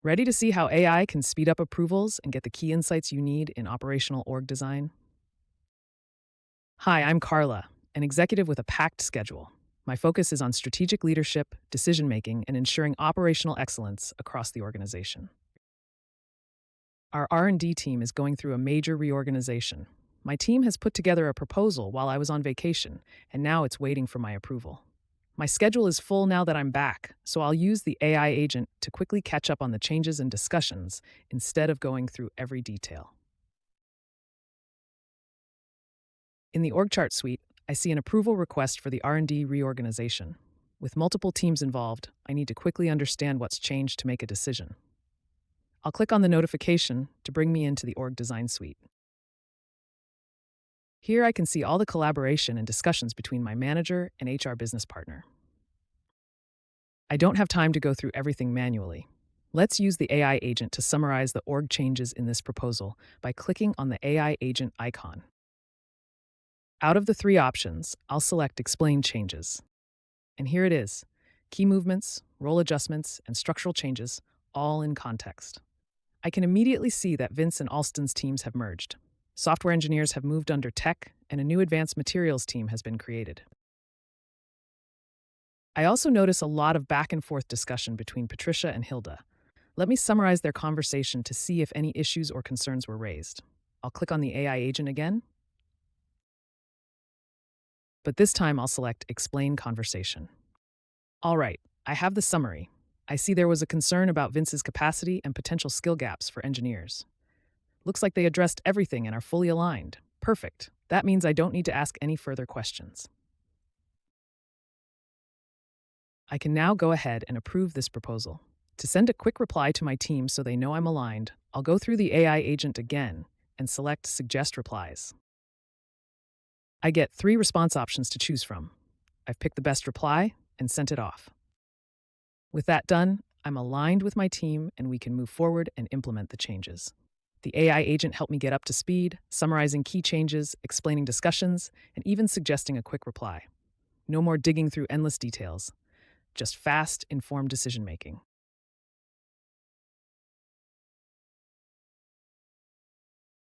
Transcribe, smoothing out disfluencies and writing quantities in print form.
Ready to see how AI can speed up approvals and get the key insights you need in operational org design? Hi, I'm Carla, an executive with a packed schedule. My focus is on strategic leadership, decision making, and ensuring operational excellence across the organization. Our R&D team is going through a major reorganization. My team has put together a proposal while I was on vacation, and now it's waiting for my approval. My schedule is full now that I'm back, so I'll use the AI agent to quickly catch up on the changes and discussions instead of going through every detail. In the org chart suite, I see an approval request for the R&D reorganization. With multiple teams involved, I need to quickly understand what's changed to make a decision. I'll click on the notification to bring me into the org design suite. Here I can see all the collaboration and discussions between my manager and HR business partner. I don't have time to go through everything manually. Let's use the AI agent to summarize the org changes in this proposal by clicking on the AI agent icon. Out of the three options, I'll select Explain Changes. And here it is: key movements, role adjustments, and structural changes, all in context. I can immediately see that Vince and Alston's teams have merged. Software engineers have moved under tech, and a new advanced materials team has been created. I also notice a lot of back and forth discussion between Patricia and Hilda. Let me summarize their conversation to see if any issues or concerns were raised. I'll click on the AI agent again, but this time I'll select Explain Conversation. All right, I have the summary. I see there was a concern about Vince's capacity and potential skill gaps for engineers. Looks like they addressed everything and are fully aligned. Perfect. That means I don't need to ask any further questions. I can now go ahead and approve this proposal. To send a quick reply to my team so they know I'm aligned, I'll go through the AI agent again and select Suggest Replies. I get 3 response options to choose from. I've picked the best reply and sent it off. With that done, I'm aligned with my team and we can move forward and implement the changes. The AI agent helped me get up to speed, summarizing key changes, explaining discussions, and even suggesting a quick reply. No more digging through endless details, just fast, informed decision-making.